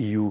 EU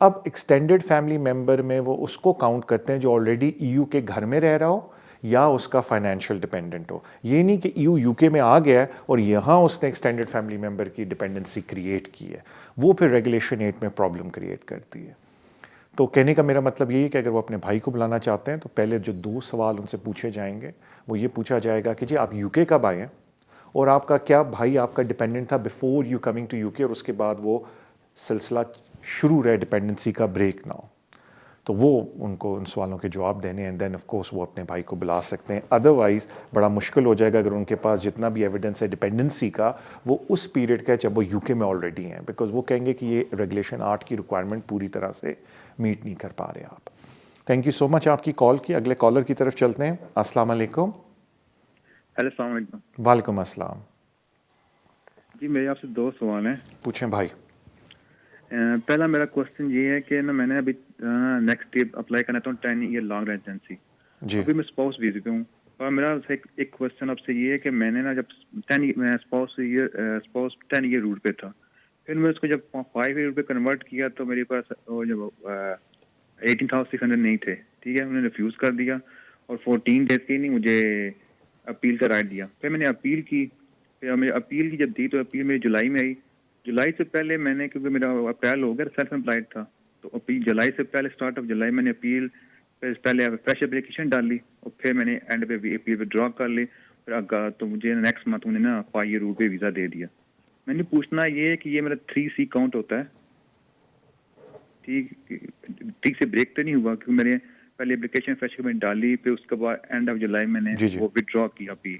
اب extended family member میں وہ اس کو کاؤنٹ کرتے ہیں جو آلریڈی EU کے گھر میں رہ رہا ہو یا اس کا فائنینشیل ڈپینڈنٹ ہو. یہ نہیں کہ EU UK میں آ گیا ہے اور یہاں اس نے ایکسٹینڈڈ فیملی ممبر کی ڈپینڈنسی کریٹ کی ہے, وہ پھر ریگولیشن 8 میں پرابلم کریٹ کرتی ہے. تو کہنے کا میرا مطلب یہی ہے کہ اگر وہ اپنے بھائی کو بلانا چاہتے ہیں تو پہلے جو 2 سوال ان سے پوچھے جائیں گے وہ یہ پوچھا جائے گا کہ جی آپ UK کب آئے ہیں, اور آپ کا کیا بھائی آپ کا ڈپینڈنٹ تھا before you coming to UK, اور اس کے بعد وہ سلسلہ شروع رہے ڈپینڈنسی کا, بریک نہ ہو. تو وہ ان کو ان سوالوں کے جواب دینے ہیں, دین آف کورس وہ اپنے بھائی کو بلا سکتے ہیں. ادروائز بڑا مشکل ہو جائے گا اگر ان کے پاس جتنا بھی ایویڈنس ہے ڈپینڈنسی کا وہ اس پیریڈ کا ہے جب وہ UK میں آلریڈی ہیں, بیکاز وہ کہیں گے کہ یہ ریگولیشن 8 کی ریکوائرمنٹ پوری طرح سے میٹ نہیں کر پا رہے آپ. تھینک یو سو مچ آپ کی کال کی. اگلے کالر کی طرف چلتے ہیں. السلام علیکم. ہیلو السلام علیکم. وعلیکم السلام. جی میرے آپ سے 2 سوال ہیں. پوچھیں بھائی. پہلا میرا کوشچن یہ ہے کہ نا میں نے ابھی نیکسٹ ایئر اپلائی کرنا تھا 10 ایئر لانگ ریزیڈنسی. ابھی میں اسپاؤس ویزے پہ ہوں, اور میرا ایک کوشچن آپ سے یہ ہے کہ میں نے نا جب 10 ایئر روٹ پہ تھا, پھر میں اس کو جب 5 ایئر پہ کنورٹ کیا تو میرے پاس جب 18,600 نہیں تھے. ٹھیک ہے, میں نے ریفیوز کر دیا اور 14 ڈیز کے نہیں مجھے اپیل کا رائٹ دیا. پھر میں نے اپیل کی, پھر میں اپیل کی جب دی تو اپیل میری جولائی میں آئی. جولائی سے پہلے میں نے, کیونکہ میرا اپریل ہو گیا سیلف امپلائڈ تھا, تو اپیل جولائی سے پہلے اسٹارٹ آف جولائی میں نے اپیل پہلے فریش اپلیکیشن ڈال لی, اور پھر میں نے اینڈ پہ اپیل ودرا کر لی. پھر تو مجھے نیکسٹ منتھ انہوں نے نا 5 ایئر روٹ پہ ویزا دے دیا. میں نے پوچھنا یہ ہے کہ یہ میرا 3C کاؤنٹ ہوتا ہے؟ ٹھیک سے بریک تو نہیں ہوا, کیونکہ میں نے پہلے اپلیکیشن فریش میں ڈالی, پھر اس کے بعد اینڈ آف جولائی میں نے وہ ودرا کیا اپیل.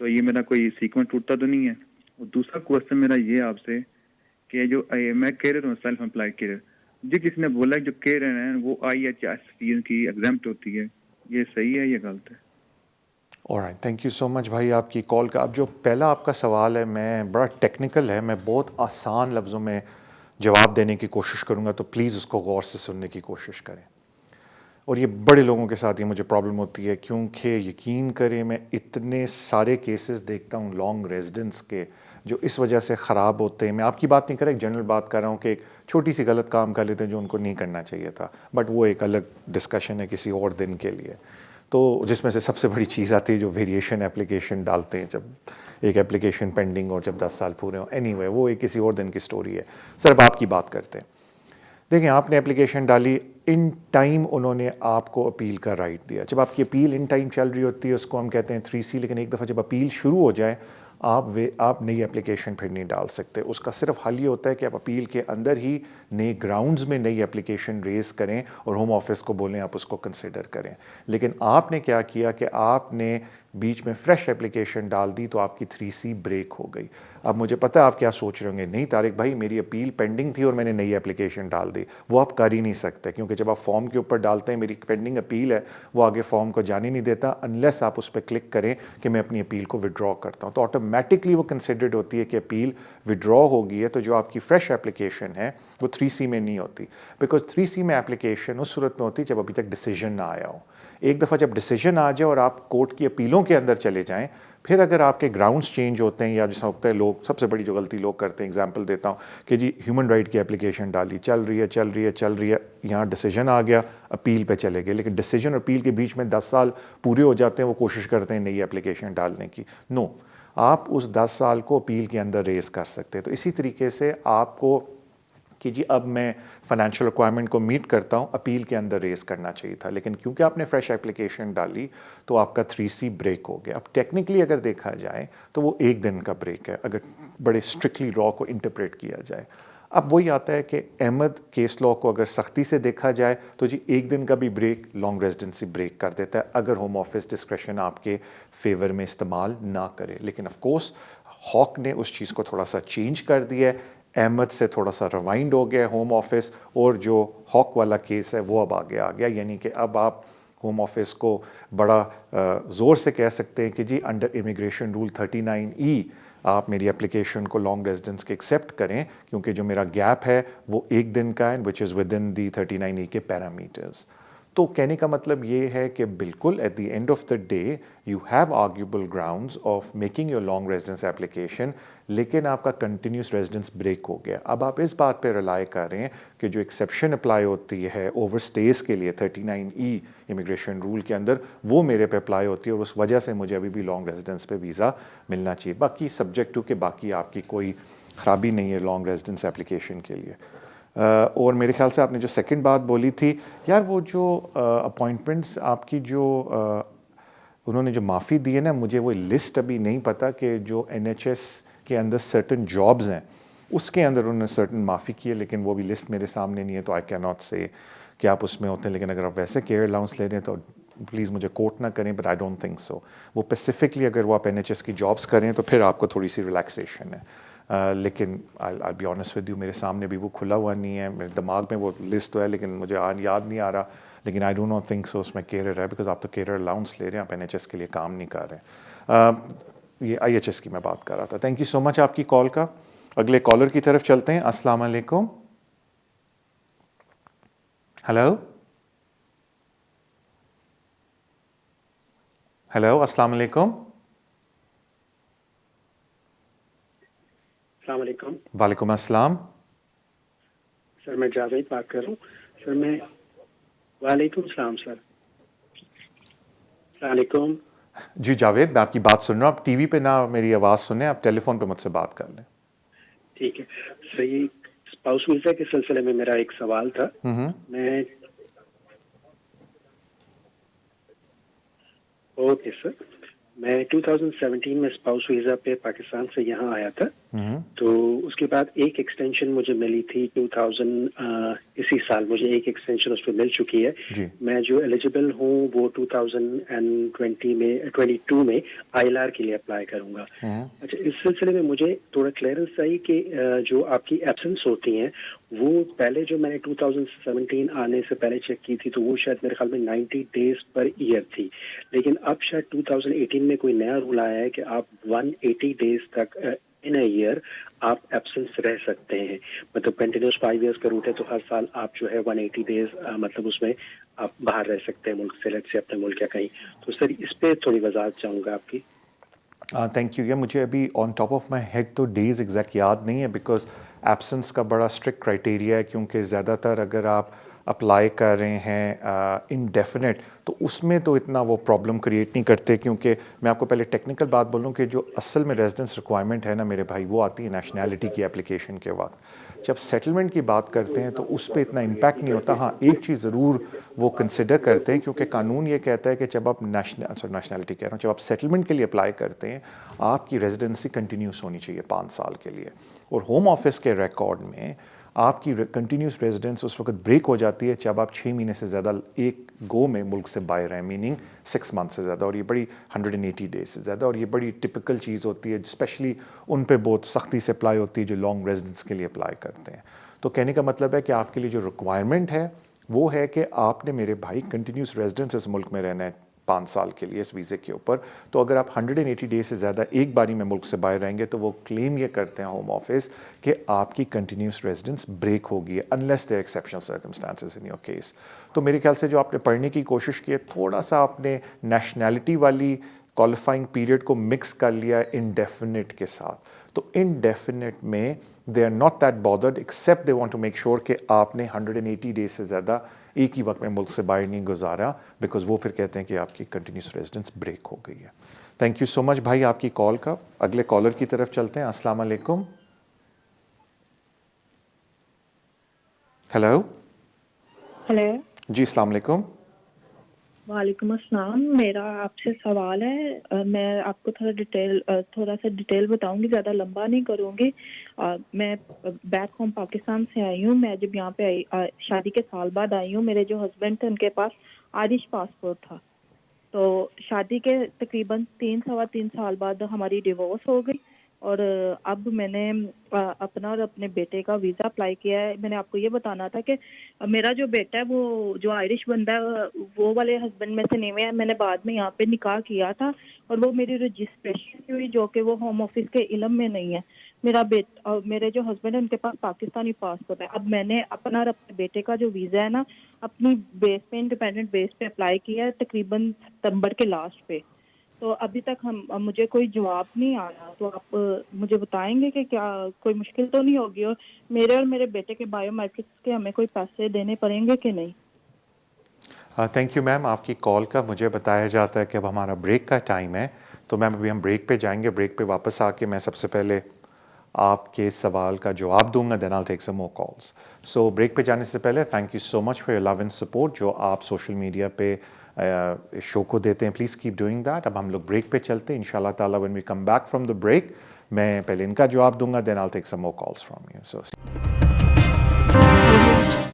تو یہ میرا کوئی سیکوینس ٹوٹتا تو نہیں ہے؟ اور دوسرا کوشچن میرا یہ آپ سے کہ جو میں کیریئر ہوں سیلف امپلائڈ کیریئر, جی کسی نے بولا جو کیریئر ہیں وہ IHS کی ایگزامپٹ ہوتی ہے, یہ صحیح ہے یا غلط ہے؟ alright, تھینک یو سو مچ بھائی آپ کی کال کا. اب جو پہلا آپ کا سوال ہے میں بڑا ٹیکنیکل ہے, میں بہت آسان لفظوں میں جواب دینے کی کوشش کروں گا, تو پلیز اس کو غور سے سننے کی کوشش کریں. اور یہ بڑے لوگوں کے ساتھ یہ مجھے پرابلم ہوتی ہے, کیونکہ یقین کریں میں اتنے سارے کیسز دیکھتا ہوں لانگ ریزیڈنس کے جو اس وجہ سے خراب ہوتے ہیں. میں آپ کی بات نہیں کر رہا, ایک جنرل بات کر رہا ہوں کہ ایک چھوٹی سی غلط کام کر لیتے ہیں جو ان کو نہیں کرنا چاہیے تھا, بٹ وہ ایک الگ ڈسکشن ہے کسی اور دن کے لیے. تو جس میں سے سب سے بڑی چیز آتی ہے جو ویریشن اپلیکیشن ڈالتے ہیں جب ایک اپلیکیشن پینڈنگ اور جب 10 سال پورے ہوں. اینی وے وہ ایک کسی اور دن کی سٹوری ہے. صرف آپ کی بات کرتے ہیں. دیکھیں آپ نے اپلیکیشن ڈالی, ان ٹائم انہوں نے آپ کو اپیل کا رائٹ دیا. جب آپ کی اپیل ان ٹائم چل رہی ہوتی ہے اس کو ہم کہتے ہیں 3C, لیکن ایک دفعہ جب اپیل شروع ہو جائے آپ نئی اپلیکیشن پھر نہیں ڈال سکتے. اس کا صرف حل یہ ہوتا ہے کہ آپ اپیل کے اندر ہی نئے گراؤنڈز میں نئی اپلیکیشن ریز کریں اور ہوم آفس کو بولیں آپ اس کو کنسیڈر کریں. لیکن آپ نے کیا کیا کہ آپ نے بیچ میں فریش اپلیکیشن ڈال دی, تو آپ کی 3C بریک ہو گئی. اب مجھے پتہ ہے آپ کیا سوچ رہے ہوں گے, نہیں طارق بھائی میری اپیل پینڈنگ تھی اور میں نے نئی اپلیکیشن ڈال دی. وہ آپ کر ہی نہیں سکتے, کیونکہ جب آپ فارم کے اوپر ڈالتے ہیں میری پینڈنگ اپیل ہے, وہ آگے فارم کو جانے نہیں دیتا انلیس آپ اس پہ کلک کریں کہ میں اپنی اپیل کو ودرا کرتا ہوں. تو آٹومیٹکلی وہ کنسیڈرڈ ہوتی ہے کہ اپیل ودرا ہو گئی ہے. تو جو آپ کی فریش اپلیکیشن ہے وہ 3C میں نہیں ہوتی, بیکاز 3C میں اپلیکیشن اس صورت میں ہوتی ہے جب ابھی تک ڈیسیژن نہ آیا ہو. ایک دفعہ جب ڈیسیژن آ جائے اور آپ کورٹ کی اپیلوں کے اندر چلے جائیں, پھر اگر آپ کے گراؤنڈز چینج ہوتے ہیں یا جیسا ہوتا ہے لوگ سب سے بڑی جو غلطی لوگ کرتے ہیں, ایگزامپل دیتا ہوں کہ جی ہیومن رائٹ کی اپلیکیشن ڈالی, چل رہی ہے, یہاں ڈیسیژن آ گیا, اپیل پہ چلے گئے, لیکن ڈیسیژن اور اپیل کے بیچ میں 10 سال پورے ہو جاتے ہیں, وہ کوشش کرتے ہیں نئی اپلیکیشن ڈالنے کی. نو, آپ اس 10 سال کو اپیل کے اندر ریز کر سکتے ہیں. تو اسی طریقے سے آپ کو کہ جی اب میں فائنینشیل ریکوائرمنٹ کو میٹ کرتا ہوں, اپیل کے اندر ریز کرنا چاہیے تھا, لیکن کیونکہ آپ نے فریش اپلیکیشن ڈالی تو آپ کا 3C بریک ہو گیا. اب ٹیکنیکلی اگر دیکھا جائے تو وہ 1 دن کا بریک ہے اگر بڑے اسٹرکٹلی لا کو انٹرپریٹ کیا جائے. اب وہی آتا ہے کہ احمد کیس لا کو اگر سختی سے دیکھا جائے تو جی 1 دن کا بھی بریک لانگ ریزیڈنسی بریک کر دیتا ہے اگر ہوم آفس ڈسکریشن آپ کے فیور میں استعمال نہ کرے. لیکن آف کورس ہاک نے اس چیز کو تھوڑا سا چینج کر دیا ہے, احمد سے تھوڑا سا ریوائنڈ ہو گیا ہوم آفس, اور جو ہاک والا کیس ہے وہ اب آگے آ گیا. یعنی کہ اب آپ ہوم آفس کو بڑا زور سے کہہ سکتے ہیں کہ جی انڈر امیگریشن رول 39E آپ میری اپلیکیشن کو لانگ ریزیڈنس کے ایکسیپٹ کریں, کیونکہ جو میرا گیپ ہے وہ 1 دن کا ہے وچ is with in the 39E کے پیرامیٹرز. تو کہنے کا مطلب یہ ہے کہ بالکل at the end of the day you have arguable grounds of making your long residence application, لیکن آپ کا کنٹینیوس ریزیڈنس بریک ہو گیا. اب آپ اس بات پہ ریلائی کر رہے ہیں کہ جو ایکسیپشن اپلائی ہوتی ہے اوور اسٹیز کے لیے 39E امیگریشن رول کے اندر، وہ میرے پہ اپلائی ہوتی ہے اور اس وجہ سے مجھے ابھی بھی لانگ ریزیڈنس پہ ویزا ملنا چاہیے. باقی سبجیکٹ ٹو کہ باقی آپ کی کوئی خرابی نہیں ہے لانگ ریزیڈنس اپلیکیشن کے لیے. اور میرے خیال سے آپ نے جو سیکنڈ بات بولی تھی یار، وہ جو اپوائنٹمنٹس آپ کی جو انہوں نے جو معافی دی ہے نا، مجھے وہ لسٹ ابھی نہیں پتہ کہ جو NHS کے اندر سرٹن جابز ہیں اس کے اندر انہوں نے سرٹن معافی کی ہے، لیکن وہ بھی لسٹ میرے سامنے نہیں ہے تو آئی کین ناٹ سے کہ آپ اس میں ہوتے ہیں. لیکن اگر آپ ویسے کیئر الاؤنس لے رہے ہیں تو پلیز مجھے کوٹ نہ کریں، but I don't think so. وہ اسپیسیفکلی اگر وہ آپ NHS کی جابس کریں تو پھر آپ کو تھوڑی سی ریلیکسیشن ہے. لیکن I'll be honest with you، میرے سامنے بھی وہ کھلا ہوا نہیں ہے، میرے دماغ میں وہ لسٹ تو ہے لیکن مجھے یاد نہیں آ رہا. لیکن I do not think so اس میں کیئر ہے، بیکاز آپ تو کیئر الاؤنس لے رہے ہیں، آپ NHS کے لیے کام نہیں کر رہے. یہ IHS کی میں بات کر رہا تھا. تھینک یو سو مچ آپ کی کال کا. اگلے کالر کی طرف چلتے ہیں. السلام علیکم. ہیلو ہیلو، السلام علیکم. السلام علیکم. وعلیکم السلام. سر میں جاوید بات کر رہا ہوں. سر میں وعلیکم السلام سر. السلام علیکم. جی جاوید، میں آپ کی بات سن رہا ہوں. آپ ٹی وی پہ نہ میری آواز سنیں، آپ ٹیلی فون پہ مجھ سے بات کر لیں. ٹھیک ہے سر. یہ اسپاؤس ویزا کے سلسلے میں میرا ایک سوال تھا. میں اوکے سر، میں 2017 میں اسپاؤس ویزا پہ پاکستان سے یہاں آیا تھا. تو اس کے بعد ایک ایکسٹینشن مجھے ملی تھی 2000 اسی سال مجھے ایک ایکسٹینشن اس پہ مل چکی ہے. میں جو ایلیجیبل ہوں وہ 2022 میں ILR کے لیے اپلائی کروں گا. اچھا، اس سلسلے میں مجھے تھوڑا کلیئرنس چاہیے کہ جو آپ کی ایبسنس ہوتی ہیں وہ پہلے جو میں نے 2017 آنے سے پہلے چیک کی تھی تو وہ شاید میرے خیال میں 90 days پر ایئر تھی. لیکن اب شاید 2018 میں کوئی نیا رول آیا ہے کہ آپ 180 days تک ان اے ایئر آپ ایبسنس رہ سکتے ہیں. مطلب کنٹینیوس 5 years کا روٹ ہے تو ہر سال آپ جو ہے 180 days مطلب اس میں آپ باہر رہ سکتے ہیں ملک سے، لیٹ سے اپنے ملک یا کہیں. تو سر اس پہ تھوڑی وضاحت چاہوں گا آپ کی. Thank you. یہ مجھے ابھی on top of my head تو ڈیز ایگزیکٹ یاد نہیں ہے، بیکاز ایبسنس کا بڑا اسٹرکٹ کرائٹیریا ہے. کیونکہ زیادہ تر اگر آپ اپلائی کر رہے ہیں انڈیفینٹ تو اس میں تو اتنا وہ پرابلم کریٹ نہیں کرتے. کیونکہ میں آپ کو پہلے ٹیکنیکل بات بولوں کہ جو اصل میں ریزیڈنس ریکوائرمنٹ ہے نا میرے بھائی، وہ آتی ہے نیشنلٹی کی اپلیکیشن کے وقت. جب سیٹلمنٹ کی بات کرتے ہیں تو اس پہ اتنا امپیکٹ نہیں ہوتا. ہاں ایک چیز ضرور وہ کنسیڈر کرتے ہیں، کیونکہ قانون یہ کہتا ہے کہ جب آپ نیشنلٹی کہہ رہا ہوں، جب آپ سیٹلمنٹ کے لیے اپلائی کرتے ہیں آپ کی ریزیڈنسی کنٹینیوس ہونی چاہیے 5 سال کے لیے. اور ہوم آفس کے ریکارڈ میں آپ کی کنٹینیوس ریزیڈنس اس وقت بریک ہو جاتی ہے جب آپ 6 مہینے سے زیادہ ایک گو میں ملک سے باہر ہیں، میننگ 6 months سے زیادہ. اور یہ بڑی 180 days سے زیادہ، اور یہ بڑی ٹپکل چیز ہوتی ہے، اسپیشلی ان پہ بہت سختی سے اپلائی ہوتی ہے جو لانگ ریزیڈنس کے لیے اپلائی کرتے ہیں. تو کہنے کا مطلب ہے کہ آپ کے لیے جو ریکوائرمنٹ ہے وہ ہے کہ آپ نے میرے بھائی کنٹینیوس ریزیڈنس اس ملک میں رہنا ہے 5 سال کے لیے اس ویزے کے اوپر. تو اگر آپ 180 days سے زیادہ ایک باری میں ملک سے باہر رہیں گے تو وہ کلیم یہ کرتے ہیں ہوم آفس کہ آپ کی کنٹینیوس ریزیڈنس بریک ہوگی، unless there exceptional circumstances in your case. تو میرے خیال سے جو آپ نے پڑھنے کی کوشش کی ہے، تھوڑا سا آپ نے نیشنلٹی والی کوالیفائنگ پیریڈ کو مکس کر لیا انڈیفینٹ کے ساتھ. تو انڈیفینٹ میں they are not that bothered except they want to make sure کہ آپ نے 180 days سے زیادہ ایک ہی وقت میں ملک سے باہر نہیں گزارا، بیکاز وہ پھر کہتے ہیں کہ آپ کی کنٹینیوس ریزیڈنس بریک ہو گئی ہے. تھینک یو سو مچ بھائی آپ کی کال کا. اگلے کالر کی طرف چلتے ہیں. السلام علیکم. ہیلو. ہیلو. جی السلام علیکم. وعلیکم السلام. میرا آپ سے سوال ہے، میں آپ کو تھوڑا سا ڈیٹیل بتاؤں گی، زیادہ لمبا نہیں کروں گی. میں بیک ہوم پاکستان سے آئی ہوں. میں جب یہاں پہ شادی کے سال بعد آئی ہوں، میرے جو ہسبینڈ تھے ان کے پاس آئرش پاسپورٹ تھا. تو شادی کے تقریباً 3 سال بعد ہماری ڈیورس ہو گئی، اور اب میں نے اپنا اور اپنے بیٹے کا ویزا اپلائی کیا ہے. میں نے آپ کو یہ بتانا تھا کہ میرا جو بیٹا ہے وہ جو آئرش بندہ ہے وہ والے ہسبینڈ میں سے نہیں ہے. میں نے بعد میں یہاں پہ نکاح کیا تھا اور وہ میری رجسٹریشن ہوئی جو کہ وہ ہوم آفس کے علم میں نہیں ہے. میرے جو ہسبینڈ ہے ان کے پاس پاکستانی پاسپورٹ ہے. اب میں نے اپنے بیٹے کا جو ویزا ہے نا اپنی بیس پہ انڈیپینڈنٹ بیس پہ اپلائی کیا ہے تقریباً ستمبر کے لاسٹ پہ, تو ابھی تک مجھے کوئی جواب نہیں آیا. تو آپ مجھے بتائیں گے کہ کیا کوئی مشکل تو نہیں ہوگی, اور میرے بیٹے کے بایو میٹرکس کے ہمیں کوئی پیسے دینے پڑیں گے کہ نہیں؟ تھینک یو میم آپ کی کال کا. مجھے بتایا جاتا ہے کہ اب ہمارا بریک کا ٹائم ہے, تو میم ابھی ہم بریک پہ جائیں گے. بریک پہ واپس آ کے میں سب سے پہلے آپ کے سوال کا جواب دوں گا, then all take some more calls. So break پہ جانے سے پہلے thank you so much for your love and support جو آپ سوشل میڈیا پہ شو کو دیتے ہیں. Please keep doing that. اب ہم لوگ بریک پہ چلتے ہیں ان شاء اللہ تعالیٰ. When we come back from the break میں پہلے ان کا جواب دوں گا, then all take some more calls from you. So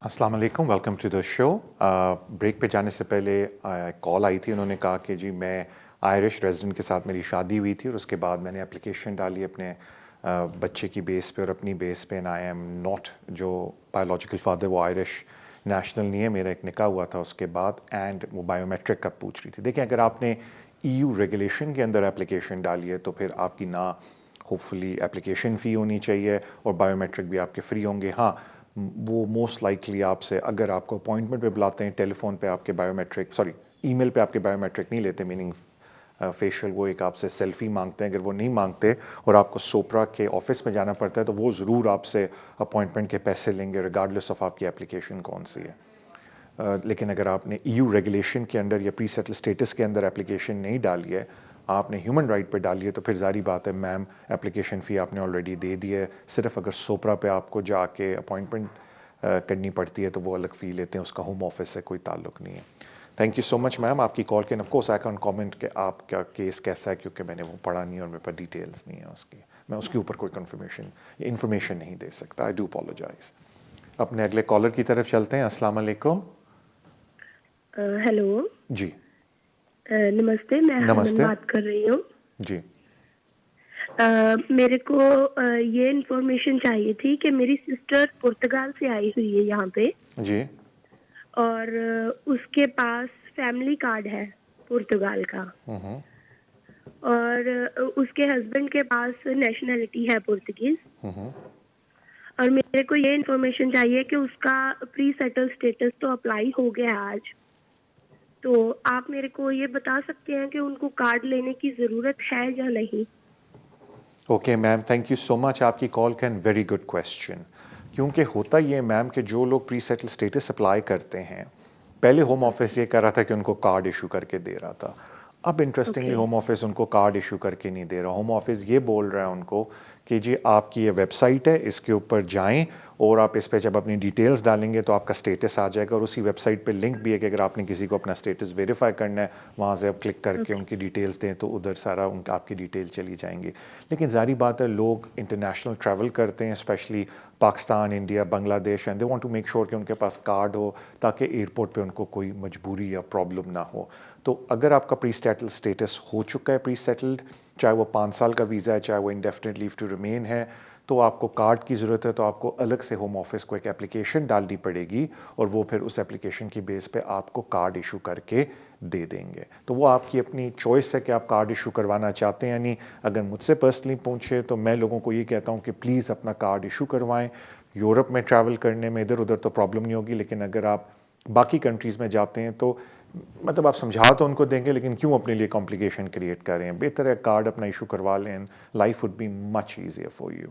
السلام علیکم, welcome to the show. Break پہ جانے سے پہلے کال آئی تھی, انہوں نے کہا کہ جی میں آئرش ریزیڈنٹ کے ساتھ میری شادی ہوئی تھی اور اس کے بعد میں نے اپلیکیشن ڈالی اپنے بچے کی بیس پہ اور اپنی بیس پہ, اینڈ آئی ایم ناٹ جو بایولوجیکل فادر وہ آئرش نیشنل نہیں ہے, میرا ایک نکاح ہوا تھا اس کے بعد, اینڈ وہ بایو میٹرک کا پوچھ رہی تھی. دیکھیں اگر آپ نے EU ریگولیشن کے اندر اپلیکیشن ڈالی ہے تو پھر آپ کی نہ ہوپ فلی اپلیکیشن فی ہونی چاہیے اور بایو میٹرک بھی آپ کے فری ہوں گے. ہاں وہ موسٹ لائکلی آپ سے اگر آپ کو اپوائنٹمنٹ پہ بلاتے ہیں, ٹیلی فون پہ آپ کے بایو میٹرک ای میل پہ آپ کے بایو میٹرک نہیں لیتے, میننگ فیشیل, وہ ایک آپ سے سیلفی مانگتے ہیں. اگر وہ نہیں مانگتے اور آپ کو سوپرا کے آفس میں جانا پڑتا ہے تو وہ ضرور آپ سے اپوائنٹمنٹ کے پیسے لیں گے ریگارڈلیس آف آپ کی اپلیکیشن کون سی ہے. لیکن اگر آپ نے EU ریگولیشن کے اندر یا پری سیٹل اسٹیٹس کے اندر اپلیکیشن نہیں ڈالی ہے, آپ نے ہیومن رائٹ پہ ڈالی ہے, تو پھر ظاہری بات ہے میم اپلیکیشن فی آپ نے آلریڈی دے دی ہے. صرف اگر سوپرا پہ آپ کو جا کے اپوائنٹمنٹ کرنی پڑتی ہے تو وہ الگ فی لیتے ہیں, اس کا ہوم آفس سے کوئی تعلق نہیں ہے. تھینک یو سو مچ میم آپ کی کال کے. Of course I can comment کہ آپ کا کیس کیسا ہے, کیونکہ میں نے وہ پڑھا نہیں اور میرے پاس ڈیٹیلس نہیں ہے اس کی, میں اس کے اوپر کوئی انفارمیشن نہیں دے سکتا. I do apologise. اپنے اگلے کالر کی طرف چلتے ہیں. السلام علیکم. ہیلو جی نمستے, میں ہرمن بات کر رہی ہوں. جی میرے کو یہ انفارمیشن چاہیے تھی کہ میری سسٹر پرتگال سے آئی ہوئی ہے یہاں پہ جی, اور اس کے پاس فیملی کارڈ ہے پرتگال کا, اور اس کے ہسبینڈ کے پاس نیشنلٹی ہے پرتگیز, اور میرے کو یہ انفارمیشن چاہیے کہ اس کا پری سیٹل اسٹیٹس تو اپلائی ہو گیا آج, تو آپ میرے کو یہ بتا سکتے ہیں کہ ان کو کارڈ لینے کی ضرورت ہے یا نہیں؟ Okay ma'am, thank you so much آپ کی کال کا, اینڈ ویری گڈ کویسچن. کیونکہ ہوتا یہ میم کہ جو لوگ پری سیٹل اسٹیٹس اپلائی کرتے ہیں, پہلے ہوم آفس یہ کر رہا تھا کہ ان کو کارڈ ایشو کر کے دے رہا تھا. اب انٹرسٹنگلی ہوم آفس ان کو کارڈ ایشو کر کے نہیں دے رہا. ہوم آفس یہ بول رہا ہے ان کو کہ جی آپ کی یہ ویب سائٹ ہے, اس کے اوپر جائیں اور آپ اس پہ جب اپنی ڈیٹیلز ڈالیں گے تو آپ کا اسٹیٹس آ جائے گا, اور اسی ویب سائٹ پہ لنک بھی ہے کہ اگر آپ نے کسی کو اپنا اسٹیٹس ویریفائی کرنا ہے وہاں سے آپ کلک کر کے ان کی ڈیٹیلز دیں تو ادھر سارا آپ کی ڈیٹیل چلی جائیں گی. لیکن ظاہری بات ہے لوگ انٹرنیشنل ٹریول کرتے ہیں, especially Pakistan, India, Bangladesh, and they want to make sure کہ ان کے پاس کارڈ ہو تاکہ ایئرپورٹ پہ ان کو کوئی مجبوری یا پرابلم نہ ہو. تو اگر آپ کا پری سیٹل اسٹیٹس ہو چکا ہے, پری سیٹلڈ, چاہے وہ 5 سال کا ویزا ہے, چاہے وہ انڈیفینٹ لیو ٹو ریمین ہے, تو آپ کو کارڈ کی ضرورت ہے. تو آپ کو الگ سے ہوم آفس کو ایک اپلیکیشن ڈالنی پڑے گی, اور وہ پھر اس اپلیکیشن کی بیس پہ آپ کو کارڈ ایشو کر کے دے دیں گے. تو وہ آپ کی اپنی چوائس ہے کہ آپ کارڈ ایشو کروانا چاہتے ہیں یا نہیں. اگر مجھ سے پرسنلی پوچھے تو میں لوگوں کو یہ کہتا ہوں کہ پلیز اپنا کارڈ ایشو کروائیں. یورپ میں ٹریول کرنے میں ادھر ادھر تو پرابلم نہیں ہوگی, لیکن اگر آپ باقی کنٹریز میں جاتے ہیں تو مطلب آپ سمجھا تو ان کو دیں گے, لیکن کیوں اپنے لیے کمپلیکیشن کریٹ کریں. بہتر ہے کارڈ اپنا ایشو کروا لیں, life would be much easier for you.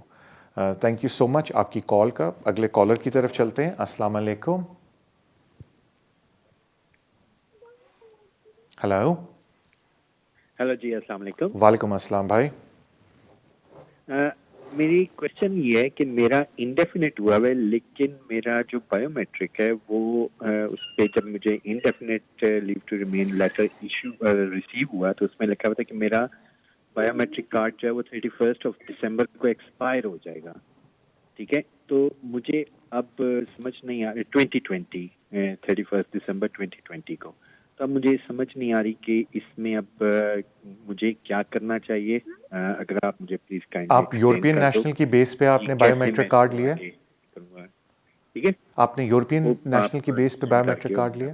Thank you so much آپ کی کال کا. اگلے کالر کی طرف چلتے ہیں. السلام علیکم. ہیلو. ہیلو جی, السلام علیکم. وعلیکم السلام بھائی. میری کوشچن یہ ہے کہ میرا انڈیفینٹ ہوا ہے, لیکن میرا جو بایو میٹرک ہے وہ اس پہ جب مجھے indefinite leave to remain letter issue receive ہوا تو اس میں لکھا ہوا تھا کہ میرا بایو میٹرک کارڈ جو ہے وہ 31 دسمبر کو ایکسپائر ہو جائے گا. ٹھیک ہے, تو مجھے اب سمجھ نہیں آ رہی 31 دسمبر 2020 کو, تو اب مجھے سمجھ نہیں آ رہی کہ اس میں اب مجھے کیا کرنا چاہیے. اگر آپ مجھے پلیز کائنڈلی آپ یورپین نیشنل کی بیس پہ آپ نے بایو میٹرک کارڈ لیا؟ ٹھیک ہے, آپ نے یورپین نیشنل کی بیس پہ بایو میٹرک کارڈ لیا؟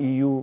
EU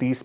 30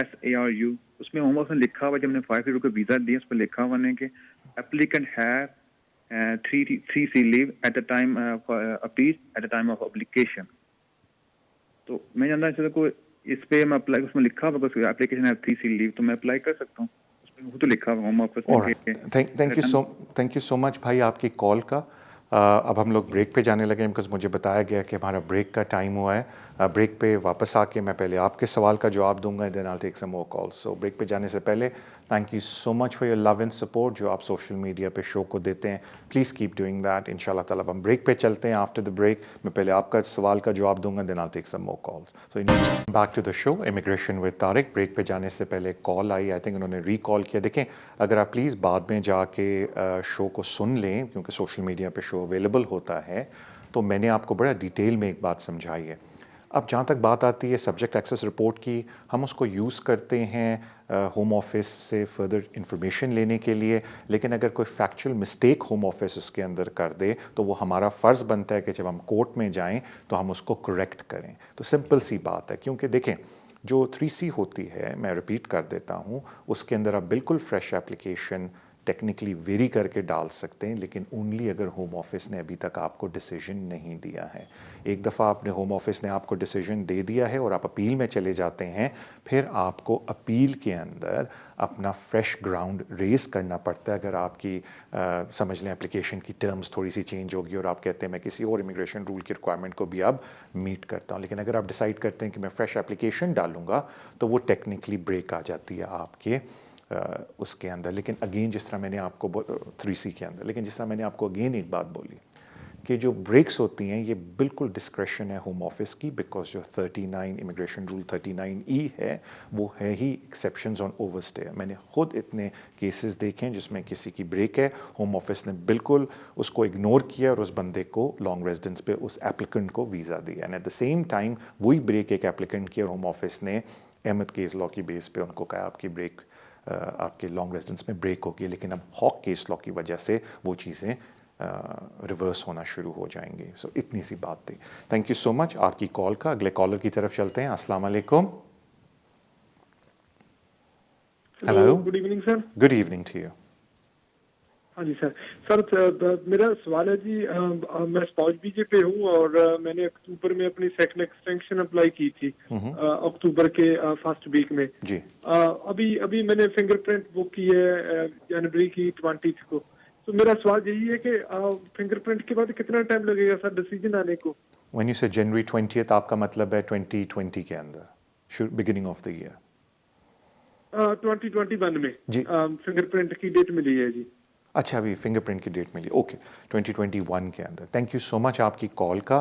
SARU اس میں ہوم آفس میں لکھا ہوا جب نے 5 ایئر کا ویزا دیا اس پہ لکھا ہوا نے کہ applicant have 3C leave at the time of appeal at the time of application. تو میں جاننا چاہتا کوئی اس پہ میں اپلائی اس میں لکھا ہوا کہ application have 3C leave تو میں اپلائی کر سکتا ہوں اس پہ وہ تو لکھا ہوا ہوم آفس میں. تھینک یو سو مچ بھائی آپ کی کال کا. اب ہم لوگ بریک پہ جانے لگے بیکاز مجھے بتایا گیا کہ ہمارا بریک کا ٹائم ہوا ہے. بریک پہ واپس آ کے میں پہلے آپ کے سوال کا جواب دوں گا then all take some more calls. So break پہ جانے سے پہلے thank you so much for your love and support جو آپ سوشل میڈیا پہ شو کو دیتے ہیں. Please keep doing that. ان شاء اللہ تعالیٰ ہم بریک پہ چلتے ہیں. آفٹر دا بریک میں پہلے آپ کا سوال کا جواب دوں گا then all take some more calls. So back to the show immigration with Tariq. Break پہ جانے سے پہلے کال آئی, آئی تھنک انہوں نے ری کال کیا. دیکھیں اگر آپ پلیز بعد میں جا کے شو کو سن لیں کیونکہ سوشل میڈیا پہ شو اویلیبل ہوتا ہے, تو میں نے آپ کو بڑا ڈیٹیل میں ایک بات سمجھائی ہے. اب جہاں تک بات آتی ہے سبجیکٹ ایکسیس رپورٹ کی, ہم اس کو یوز کرتے ہیں ہوم آفس سے فردر انفارمیشن لینے کے لیے, لیکن اگر کوئی فیکچوئل مسٹیک ہوم آفس اس کے اندر کر دے تو وہ ہمارا فرض بنتا ہے کہ جب ہم کورٹ میں جائیں تو ہم اس کو کریکٹ کریں. تو سمپل سی بات ہے, کیونکہ دیکھیں جو 3C ہوتی ہے, میں ریپیٹ کر دیتا ہوں, اس کے اندر آپ بالکل فریش اپلیکیشن ٹیکنیکلی ویری کر کے ڈال سکتے ہیں, لیکن اونلی اگر ہوم آفس نے ابھی تک آپ کو ڈیسیجن نہیں دیا ہے. ایک دفعہ آپ نے ہوم آفس نے آپ کو ڈیسیجن دے دیا ہے اور آپ اپیل میں چلے جاتے ہیں, پھر آپ کو اپیل کے اندر اپنا فریش گراؤنڈ ریز کرنا پڑتا ہے. اگر آپ کی سمجھ لیں اپلیکیشن کی ٹرمز تھوڑی سی چینج ہوگی اور آپ کہتے ہیں میں کسی اور امیگریشن رول کی ریکوائرمنٹ کو بھی اب میٹ کرتا ہوں, لیکن اگر آپ ڈیسائیڈ کرتے ہیں کہ میں فریش اپلیکیشن ڈالوں گا تو وہ ٹیکنیکلی بریک آ جاتی ہے آپ کے اس کے اندر. لیکن اگین جس طرح میں نے آپ کو 3C کے اندر, لیکن جس طرح میں نے آپ کو اگین ایک بات بولی کہ جو بریکس ہوتی ہیں یہ بالکل ڈسکریشن ہے ہوم آفس کی, بیکاز جو 39 امیگریشن رول 39E ہے وہ ہے ہی ایکسیپشنز آن اوور اسٹے. میں نے خود اتنے کیسز دیکھے ہیں جس میں کسی کی بریک ہے, ہوم آفس نے بالکل اس کو اگنور کیا اور اس بندے کو لانگ ریزیڈنس پہ اس ایپلیکنٹ کو ویزا دیا, and at the same time وہی بریک ایک ایپلیکنٹ کی اور ہوم آفس نے احمد کیس لا کی بیس پہ ان کو کہا آپ کی بریک آپ کے لانگ ریزیڈنس میں بریک ہوگی, لیکن اب ہاک کیس لا کی وجہ سے وہ چیزیں ریورس ہونا شروع ہو جائیں گی. سو اتنی سی بات تھی. تھینک یو سو مچ آپ کی کال کا. اگلے کالر کی طرف چلتے ہیں. السلام علیکم. Hello, good evening sir. Good evening to you. ہاں جی سر میرا سوال ہے جی, میں اسپاؤس ویزے پہ ہوں اور میں نے اکتوبر میں اپنی سیکنڈ ایکسٹینشن اپلائی کی تھی اکتوبر کے فرسٹ ویک میں. جی ابھی میں نے فنگر پرنٹ بک کی ہے جنوری کی 20 کو. تو میرا سوال یہی ہے کہ فنگر پرنٹ کے بعد کتنا ٹائم لگے گا سر ڈیسیجن آنے کو؟ when you say January 20th آپ کا مطلب ہے 2020 کے اندر, بگننگ آف دا ایئر 2021 میں جی فنگر پرنٹ کی ڈیٹ ملی ہے جی. اچھا ابھی فنگر پرنٹ کی ڈیٹ ملی, اوکے 2021 کے اندر. تھینک یو سو مچ آپ کی کال کا.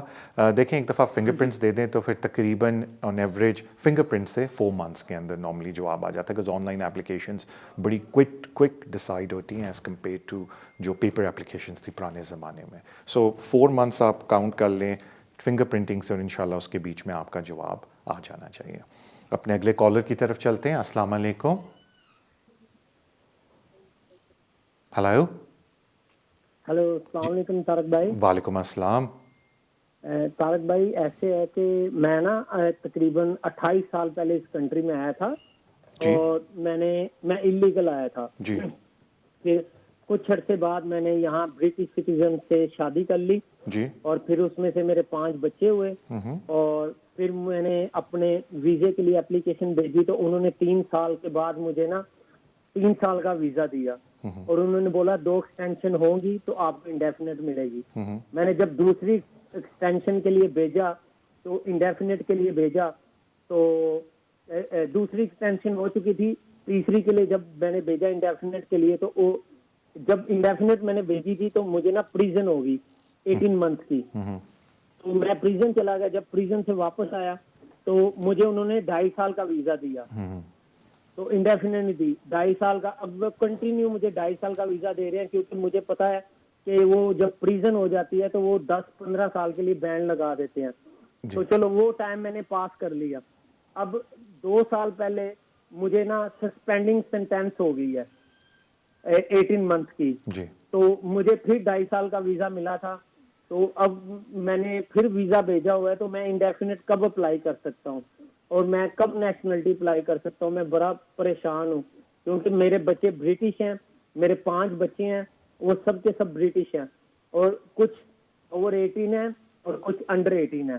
دیکھیں ایک دفعہ فنگر پرنٹس دے دیں تو پھر تقریباً آن ایوریج فنگر پرنٹ سے 4 months کے اندر نارملی جواب آ جاتا ہے, بیکاز آن لائن اپلیکیشنس بڑی کوئک ڈیسائیڈ ہوتی ہیں ایز کمپیئر ٹو جو پیپر اپلیکیشنس تھی پرانے زمانے میں. سو 4 months آپ کاؤنٹ کر لیں فنگر پرنٹنگ سے, اور انشاءاللہ اس کے بیچ میں آپ کا جواب آ جانا چاہیے. اپنے اگلے کالر کی طرف چلتے ہیں. السلام علیکم. ہلو ہلو, السلام علیکم طارق بھائی. وعلیکم السلام. طارق بھائی ایسے ہے کہ میں نا تقریباً 28 سال پہلے اس کنٹری میں آیا تھا اور میں اللیگل آیا تھا. جی پھر کچھ عرصے بعد میں نے یہاں برٹش سٹیزن سے شادی کر لی جی, اور پھر اس میں سے میرے 5 بچے ہوئے, اور پھر میں نے اپنے ویزے کے لیے اپلیکیشن بھیجی تو انہوں نے 3 سال کے بعد مجھے نا 3 سال کا ویزا دیا, اور انہوں نے بولا 2 ایکسٹینشن ہوں گی تو آپ کو انڈیفینٹ ملے گی. میں نے جب دوسری ایکسٹینشن کے لیے بھیجا تو انڈیفینٹ کے لیے بھیجا تو دوسری ایکسٹینشن ہو چکی تھی, تیسری کے لیے جب میں نے بھیجا انڈیفینٹ کے لیے تو وہ جب انڈیفینٹ میں نے بھیجی تھی تو مجھے نا پریزن ہوگی 18 months کی. تو میں پریزن چلا گیا, جب پریزن سے واپس آیا تو مجھے انہوں نے 2.5 سال کا ویزا دیا, تو انڈیفینٹ نہیں دی 2.5 سال کا. اب کنٹینیو مجھے 2.5 سال کا ویزا دے رہے ہیں کیونکہ مجھے پتا ہے کہ وہ جب پریزن ہو جاتی ہے تو وہ 10-15 سال کے لیے بین لگا دیتے ہیں. تو چلو وہ ٹائم میں نے پاس کر لیا. اب 2 سال پہلے مجھے نا سسپینڈنگ سینٹینس ہو گئی ہے 18 months کی, تو مجھے پھر 2.5 سال کا ویزا ملا تھا. تو اب میں نے پھر ویزا بھیجا ہوا ہے, تو میں انڈیفینٹ کب اپلائی کر سکتا ہوں؟ اور میں کب نیشنلٹی اپلائی کر سکتا ہوں. میں بڑا پریشان ہوں کیونکہ میرے بچے برٹش ہیں, میرے 5 بچے ہیں, وہ سب کے سب برٹش ہیں, اور کچھ اوور 18 ہیں اور کچھ انڈر 18 ہیں.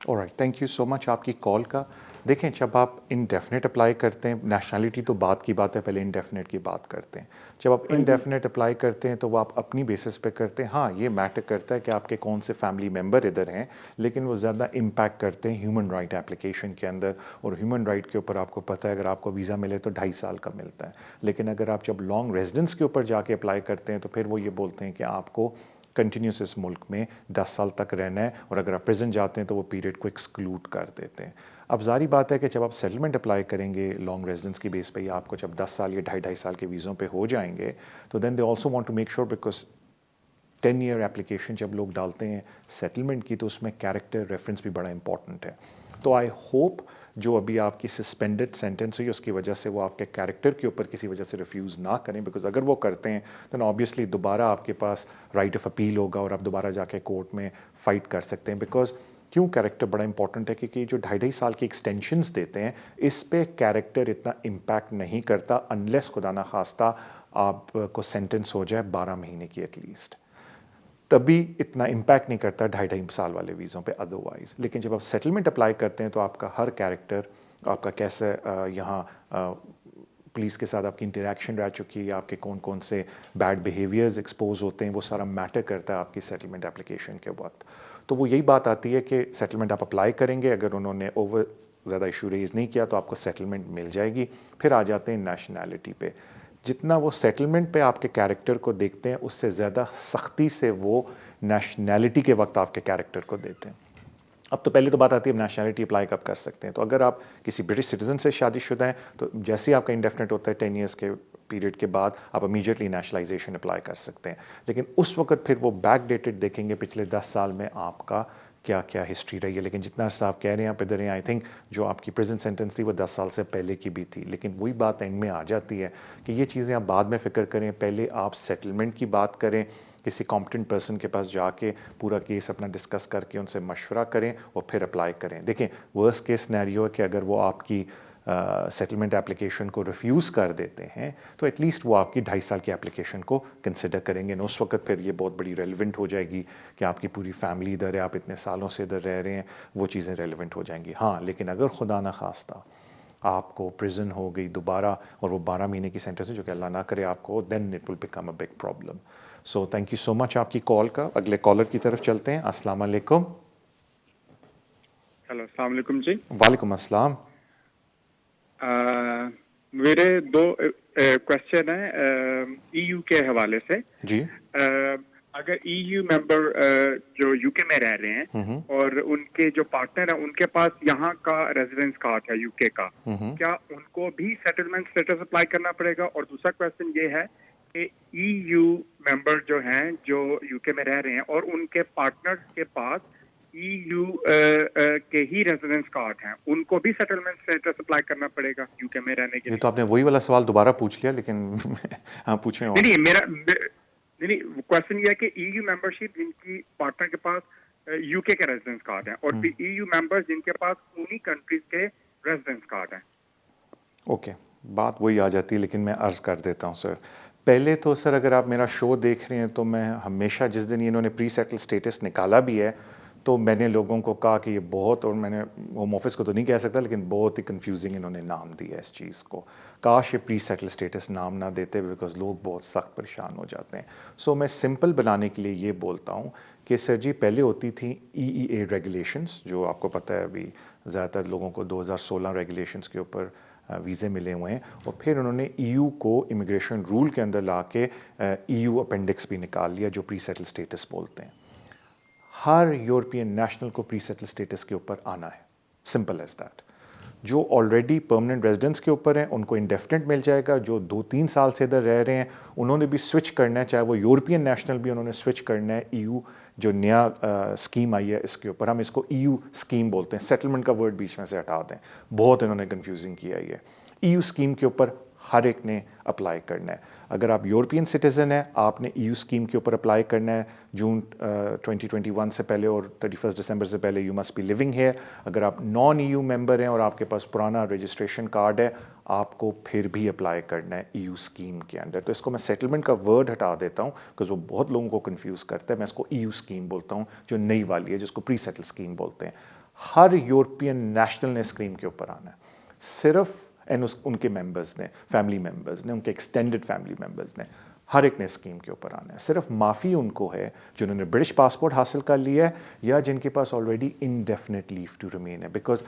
alright, thank you so much آپ کی کال کا. دیکھیں جب آپ انڈیفینٹ اپلائی کرتے ہیں, نیشنلٹی تو بعد کی بات ہے, پہلے انڈیفینٹ کی بات کرتے ہیں. جب آپ انڈیفینٹ اپلائی کرتے ہیں تو وہ آپ اپنی بیسس پہ کرتے ہیں. ہاں یہ میٹر کرتا ہے کہ آپ کے کون سے فیملی ممبر ادھر ہیں, لیکن وہ زیادہ امپیکٹ کرتے ہیں ہیومن رائٹ اپلیکیشن کے اندر. اور ہیومن رائٹ کے اوپر آپ کو پتہ ہے اگر آپ کو ویزا ملے تو 2.5 سال کا ملتا ہے, لیکن اگر آپ جب لانگ ریزیڈنس کے اوپر جا کے اپلائی کرتے ہیں تو پھر وہ یہ بولتے ہیں کہ آپ کو کنٹینیوس اس ملک میں 10 سال تک رہنا ہے, اور اگر آپ پریزنٹ جاتے ہیں تو وہ پیریڈ کو ایکسکلوڈ کر دیتے ہیں. اب ظاہری بات ہے کہ جب آپ سیٹلمنٹ اپلائی کریں گے لانگ ریزیڈنس کی بیس پہ, یا آپ کو جب 10 سال یا 2.5 سال کے ویزوں پہ ہو جائیں گے, تو then they also want to make sure, because 10 year application جب لوگ ڈالتے ہیں سیٹلمنٹ کی تو اس میں کیریکٹر ریفرنس بھی بڑا امپورٹنٹ ہے. تو آئی ہوپ جو ابھی آپ کی سسپینڈڈ سینٹنس ہوئی اس کی وجہ سے وہ آپ کے کیریکٹر کے اوپر کسی وجہ سے ریفیوز نہ کریں, بیکاز اگر وہ کرتے ہیں تو آبویسلی دوبارہ آپ کے پاس رائٹ آف اپیل ہوگا اور آپ دوبارہ جا کے کورٹ میں فائٹ کر سکتے ہیں. بیکاز کیوں کیریکٹر بڑا امپورٹنٹ ہے, کیونکہ جو 2.5 سال کی ایکسٹینشنز دیتے ہیں اس پہ کیریکٹر اتنا امپیکٹ نہیں کرتا, انلیس خدا نخواستہ آپ کو سینٹنس ہو جائے 12 مہینے کی ایٹ لیسٹ, تبھی اتنا امپیکٹ نہیں کرتا 2.5 سال والے ویزوں پہ ادروائز. لیکن جب آپ سیٹلمنٹ اپلائی کرتے ہیں تو آپ کا ہر کیریکٹر, آپ کا کیسے یہاں پولیس کے ساتھ آپ کی انٹریکشن رہ چکی ہے, آپ کے کون کون سے بیڈ بیہیویئرز ایکسپوز ہوتے ہیں, وہ سارا میٹر کرتا ہے آپ کی سیٹلمنٹ اپلیکیشن کے وقت. تو وہ یہی بات آتی ہے کہ سیٹلمنٹ آپ اپلائی کریں گے, اگر انہوں نے اوور زیادہ ایشو ریز نہیں کیا تو آپ کو سیٹلمنٹ مل جائے گی. پھر آ جاتے ہیں نیشنلٹی پہ. جتنا وہ سیٹلمنٹ پہ آپ کے کیریکٹر کو دیکھتے ہیں اس سے زیادہ سختی سے وہ نیشنلٹی کے وقت آپ کے کیریکٹر کو دیتے ہیں. اب تو پہلے تو بات آتی ہے نیشنلٹی اپلائی کب کر سکتے ہیں. تو اگر آپ کسی برٹش سٹیزن سے شادی شدہ ہیں تو جیسے ہی آپ کا انڈیفینٹ ہوتا ہے 10 ایئرس کے پیریڈ کے بعد آپ امیجیٹلی نیشنلائزیشن اپلائی کر سکتے ہیں. لیکن اس وقت پھر وہ بیک ڈیٹڈ دیکھیں گے پچھلے 10 سال میں آپ کا کیا کیا ہسٹری رہی ہے. لیکن جتنا عرصہ آپ کہہ رہے ہیں آپ ادھر ہیں, آئی تھنک جو آپ کی پریزنٹ سینٹنس تھی وہ 10 سال سے پہلے کی بھی تھی. لیکن وہی بات اینڈ میں آ جاتی ہے کہ یہ چیزیں آپ بعد میں فکر کریں, پہلے آپ سیٹلمنٹ کی بات کریں, کسی کمپٹنٹ پرسن کے پاس جا کے پورا کیس اپنا ڈسکس کر کے ان سے مشورہ کریں اور پھر اپلائی کریں. دیکھیں ورسٹ کیس سینیریو ہے کہ اگر وہ آپ کی سیٹلمنٹ اپلیکیشن کو ریفیوز کر دیتے ہیں تو ایٹ لیسٹ وہ آپ کی 2.5 سال کی اپلیکیشن کو کنسیڈر کریں گے. اس وقت پھر یہ بہت بڑی ریلیونٹ ہو جائے گی کہ آپ کی پوری فیملی ادھر ہے, آپ اتنے سالوں سے ادھر رہ رہے ہیں, وہ چیزیں ریلیونٹ ہو جائیں گی. ہاں لیکن اگر خدا نخواستہ آپ کو پریزن ہو گئی دوبارہ اور وہ 12 مہینے کی سینٹنس ہے, جو کہ اللہ نہ کرے آپ کو, then it will become a big problem. So thank you so much آپ کی کال کا. اگلے کالر کی طرف چلتے ہیں. السلام علیکم. ہیلو السلام علیکم جی. وعلیکم السلام. میرے 2 کوشچن ہیں ای یو کے حوالے سے. جی. اگر ای یو ممبر جو یو کے میں رہ رہے ہیں اور ان کے جو پارٹنر ہیں ان کے پاس یہاں کا ریزیڈنس کارڈ ہے یو کے کا, کیا ان کو بھی سیٹلمنٹ اسٹیٹس اپلائی کرنا پڑے گا؟ اور دوسرا کوشچن یہ ہے کہ ای یو ممبر جو ہیں جو یو کے میں رہ رہے ہیں اور ان کے پارٹنر کے پاس ای یو کے ہی ریزیڈنس کارڈ ہیں, ان کو بھی سیٹلمنٹ اسٹیٹس اپلائی کرنا پڑے گا یو کے میں رہنے کے لیے؟ یہ تو آپ نے وہی والا سوال دوبارہ پوچھ لیا, لیکن ہاں پوچھیں. نہیں میرا نہیں کوشچن یہ ہے کہ ای یو ممبرشپ جن کی پارٹنر کے پاس یو کے ریزیڈنس کارڈ ہیں اور ای یو ممبر جن کے پاس انہی کنٹریز کے ریزیڈنس کارڈ ہیں. اوکے, بات وہی آ جاتی ہے, لیکن میں عرض کر دیتا ہوں سر. پہلے تو سر اگر آپ میرا شو دیکھ رہے ہیں تو میں ہمیشہ جس دن انہوں نے پری سیٹل اسٹیٹس نکالا بھی ہے تو میں نے لوگوں کو کہا کہ یہ بہت, اور میں نے ہوم آفس کو تو نہیں کہہ سکتا لیکن بہت ہی کنفیوزنگ انہوں نے نام دیا اس چیز کو. کاش یہ پری سیٹل اسٹیٹس نام نہ دیتے, بیکاز لوگ بہت سخت پریشان ہو جاتے ہیں. سو میں سمپل بنانے کے لیے یہ بولتا ہوں کہ سر جی پہلے ہوتی تھیں ای ای اے ریگولیشنز, جو آپ کو پتہ ہے ابھی زیادہ تر لوگوں کو 2016 ریگولیشنز کے اوپر ویزے ملے ہوئے ہیں, اور پھر انہوں نے ای یو کو امیگریشن رول کے اندر لا کے ای یو اپینڈکس بھی نکال لیا جو پری سیٹل اسٹیٹس بولتے ہیں. ہر یورپین نیشنل کو پری سیٹل اسٹیٹس کے اوپر آنا ہے, سمپل ایز دیٹ. جو آلریڈی پرماننٹ ریزیڈنس کے اوپر ہیں ان کو انڈیفینٹ مل جائے گا, جو 2-3 سال سے ادھر رہ رہے ہیں انہوں نے بھی سوئچ کرنا ہے, چاہے وہ یورپین نیشنل بھی انہوں نے سوئچ کرنا ہے ای یو جو نیا اسکیم آئی ہے اس کے اوپر. ہم اس کو ای یو اسکیم بولتے ہیں, سیٹلمنٹ کا ورڈ بیچ میں سے ہٹا دیں, بہت انہوں نے کنفیوزنگ کیا ہے. ای یو اسکیم کے اوپر ہر ایک نے اپلائی کرنا ہے. اگر آپ یورپین سٹیزن ہیں آپ نے EU اسکیم کے اوپر اپلائی کرنا ہے جون 2021 سے پہلے اور 31 دسمبر سے پہلے. You must be living here. اگر آپ نان EU ممبر ہیں اور آپ کے پاس پرانا رجسٹریشن کارڈ ہے آپ کو پھر بھی اپلائی کرنا ہے EU اسکیم کے اندر. تو اس کو میں سیٹلمنٹ کا ورڈ ہٹا دیتا ہوں بیکاز وہ بہت لوگوں کو کنفیوز کرتا ہے. میں اس کو EU اسکیم بولتا ہوں جو نئی والی ہے جس کو پری سیٹل اسکیم بولتے ہیں. ہر یورپین نیشنل نے اسکیم کے اوپر آنا ہے. صرف ان کے ممبرز نے فیملی ممبرز نے ان کے ایکسٹینڈڈ فیملی ممبرز نے ہر ایک نے اسکیم کے اوپر آنا ہے. صرف معافی ان کو ہے جنہوں نے برٹش پاسپورٹ حاصل کر لیا ہے یا جن کے پاس already indefinite leave to remain ہے. بیکاز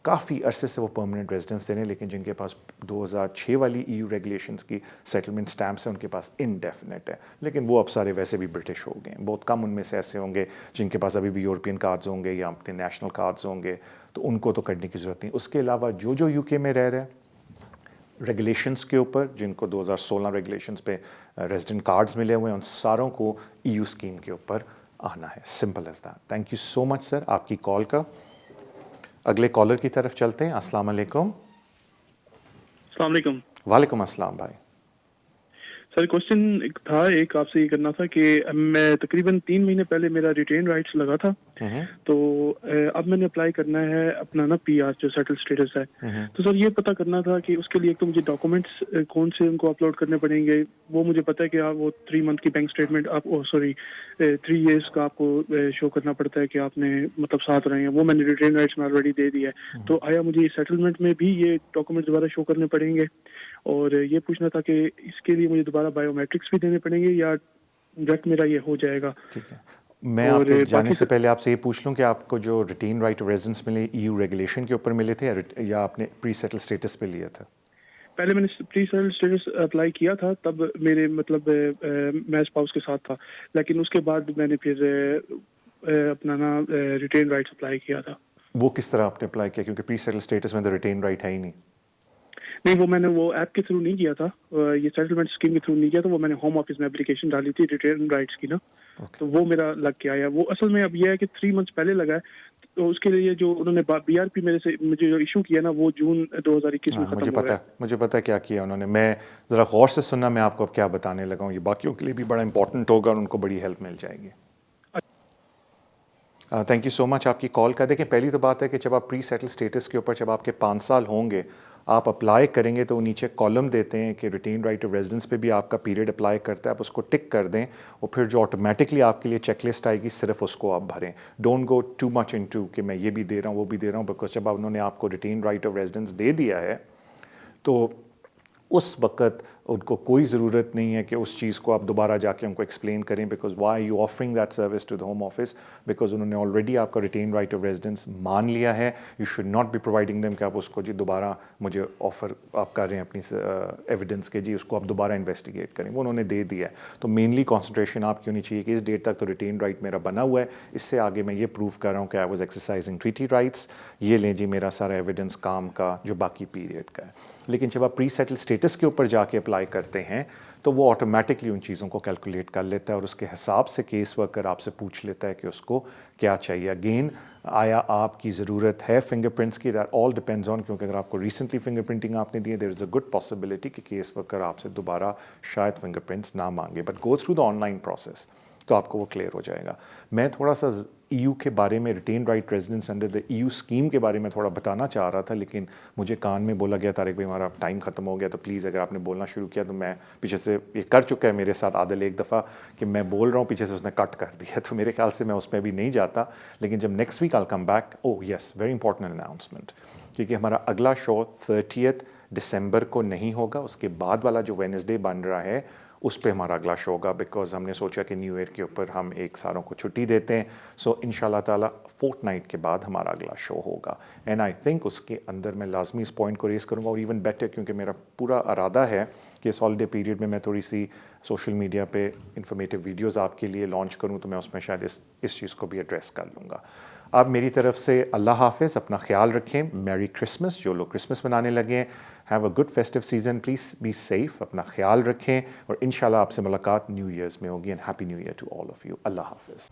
کافی عرصے سے وہ پرماننٹ ریزیڈنس دے رہے ہیں لیکن جن کے پاس 2006 والی EU ریگولیشنز کی سیٹلمنٹ سٹیمپس ہیں ان کے پاس انڈیفینٹ ہے. لیکن وہ اب سارے ویسے بھی برٹش ہو گئے ہیں. بہت کم ان میں سے ایسے ہوں گے جن کے پاس ابھی بھی یورپین کارڈز ہوں گے یا اپنے نیشنل کارڈز ہوں گے تو ان کو تو کرنے کی ضرورت نہیں. اس کے علاوہ جو UK میں رہ رہے ہیں ریگولیشنز کے اوپر جن کو 2016 ریگولیشنز پہ ریزیڈنٹ کارڈز ملے ہوئے ہیں ان ساروں کو EU اسکیم کے اوپر آنا ہے. Simple as that. Thank you so much sir آپ کی کال کا. اگلے کالر کی طرف چلتے ہیں. السلام علیکم. السلام علیکم. وعلیکم السلام بھائی. سر کوشچن تھا ایک آپ سے یہ کرنا تھا کہ میں تقریباً 3 مہینے پہلے میرا ریٹین رائٹس لگا تھا تو اب میں نے اپلائی کرنا ہے اپنا نا PR جو سیٹل اسٹیٹس ہے. تو سر یہ پتہ کرنا تھا کہ اس کے لیے ایک تو مجھے ڈاکومنٹس کون سے ان کو اپلوڈ کرنے پڑیں گے. وہ مجھے پتہ ہے کہ آپ وہ 3 منتھ کی بینک اسٹیٹمنٹ آپ 3 ایئرس کا آپ کو شو کرنا پڑتا ہے کہ آپ نے مطلب ساتھ رہے ہیں. وہ میں نے ریٹین رائٹس میں آلریڈی دے دیا ہے. تو آیا مجھے سیٹلمنٹ میں بھی یہ ڈاکومنٹ دوبارہ شو کرنے پڑیں گے؟ اور یہ پوچھنا تھا کہ اس کے لیے مجھے دوبارہ بایو میٹرکس بھی دینے پڑیں گے یا ڈائریکٹ میرا یہ ہو جائے گا؟ ٹھیک ہے. میں آپ کے جانے سے پہلے آپ سے یہ پوچھ لوں کہ آپ کو جو ریٹین رائٹ آف ریزیڈنس ملے EU ریگولیشن کے اوپر ملے تھے یا آپ نے پری سیٹل اسٹیٹس پہ لیا تھا؟ پہلے میں نے پری سیٹل اسٹیٹس اپلائی کیا تھا تب میرے مطلب میں اسپاؤس کے ساتھ تھا لیکن اس کے بعد میں نے پھر اپنا نا ریٹین رائٹس اپلائی کیا تھا. وہ کس طرح آپ نے اپلائی کیا کیونکہ پری سیٹل اسٹیٹس میں تو ریٹین رائٹ ہے ہی نہیں؟ نہیں وہ میں نے وہ ایپ کے تھرو نہیں کیا تھا یہ سیٹلمنٹ اسکیم کے تھرو نہیں کیا تھا. وہ میں نے ہوم آفس میں اپلیکیشن ڈالی تھی ریٹین رائٹس کی نا تو وہ میرا لگ کے آیا. وہ اصل میں اب یہ ہے کہ 3 منتھس پہلے لگا ہے تو اس کے لیے جو انہوں نے BRP میرے سے مجھے جو ایشو کیا نا وہ جون 2021 میں ختم ہو گیا. مجھے پتا ہے کیا کیا انہوں نے. میں ذرا غور سے سننا میں آپ کو اب کیا بتانے لگا ہوں. یہ باقیوں کے لیے بھی بڑا امپورٹنٹ ہوگا اور ان کو بڑی ہیلپ مل جائے گی. تھینک یو سو مچ آپ کی کال کا. دیکھیں پہلی تو بات ہے کہ جب آپ پری سیٹل اسٹیٹس کے اوپر جب آپ کے 5 سال ہوں گے آپ اپلائی کریں گے تو وہ نیچے کالم دیتے ہیں کہ ریٹین رائٹ آف ریزیڈنس پہ بھی آپ کا پیریڈ اپلائی کرتا ہے. آپ اس کو ٹک کر دیں اور پھر جو آٹومیٹکلی آپ کے لیے چیک لسٹ آئے گی صرف اس کو آپ بھریں. Don't go too much into کہ میں یہ بھی دے رہا ہوں وہ بھی دے رہا ہوں بیکاز جب انہوں نے آپ کو ریٹین رائٹ آف ریزیڈنس دے دیا ہے تو اس وقت ان کو کوئی ضرورت نہیں ہے کہ اس چیز کو آپ دوبارہ جا کے ان کو ایکسپلین کریں because why you offering that service to the home office because انہوں نے آلریڈی آپ کا ریٹین رائٹ آف ریزیڈنس مان لیا ہے. You should not be providing them کہ آپ اس کو جی دوبارہ مجھے آفر آپ کر رہے ہیں اپنی ایویڈنس کے جی اس کو آپ دوبارہ انویسٹیگیٹ کریں. وہ انہوں نے دے دیا ہے. تو مینلی کانسنٹریشن آپ کی ہونی چاہیے کہ اس ڈیٹ تک تو ریٹین رائٹ میرا بنا ہوا ہے. اس سے آگے میں یہ پروف کر رہا ہوں کہ I was exercising treaty rights. یہ لیں جی میرا سارا ایویڈنس کام کا جو باقی پیریڈ کا ہے. لیکن جب آپ پری سیٹل اسٹیٹس کے اوپر جا کے اپلائی کرتے ہیں تو وہ آٹومیٹکلی ان چیزوں کو کیلکولیٹ کر لیتا ہے اور اس کے حساب سے کیس ورکر آپ سے پوچھ لیتا ہے کہ اس کو کیا چاہیے. اگین آیا آپ کی ضرورت ہے فنگر پرنٹس کی؟ دیٹ آل ڈپینڈز آن کیونکہ اگر آپ کو ریسنٹلی فنگر پرنٹنگ آپ نے دی ہے دیر از اے گڈ پاسبلٹی کہ کیس ورکر آپ سے دوبارہ شاید فنگر پرنٹس نہ مانگے. But go through the on line process تو آپ کو وہ کلیئر ہو جائے گا. میں تھوڑا سا EU کے بارے میں retain right residence under the EU scheme کے بارے میں تھوڑا بتانا چاہ رہا تھا لیکن مجھے کان میں بولا گیا طارق بھائی ہمارا ٹائم ختم ہو گیا تو پلیز اگر آپ نے بولنا شروع کیا تو میں پیچھے سے یہ کر چکا ہے میرے ساتھ عادل ایک دفعہ کہ میں بول رہا ہوں پیچھے سے اس نے کٹ کر دیا تو میرے خیال سے میں اس میں بھی نہیں جاتا. لیکن جب next week I'll come back yes very important announcement کیونکہ ہمارا اگلا شو 30 دسمبر کو نہیں ہوگا. اس کے بعد والا جو وینسڈے بن رہا ہے اس پہ ہمارا اگلا شو ہوگا بیکاز ہم نے سوچا کہ نیو ایئر کے اوپر ہم ایک سالوں کو چھٹی دیتے ہیں. سو ان شاء اللہ تعالیٰ فورٹ نائٹ کے بعد ہمارا اگلا شو ہوگا. اینڈ آئی تھنک اس کے اندر میں لازمی اس پوائنٹ کو ریز کروں گا اور ایون بیٹر کیونکہ میرا پورا ارادہ ہے کہ اس ہالیڈے پیریڈ میں تھوڑی سی سوشل میڈیا پہ انفارمیٹیو ویڈیوز آپ کے لیے لانچ کروں تو میں اس میں شاید اس چیز کو بھی ایڈریس کر لوں گا. آپ میری طرف سے اللہ حافظ. اپنا خیال رکھیں. میری کرسمس. جو لوگ کرسمس منانے لگے ہیں have a good festive season. Please be safe. اپنا خیال رکھیں اور انشاءاللہ آپ سے ملاقات نیو ایئرز میں ہوگی. And happy new year to all of you. اللہ حافظ.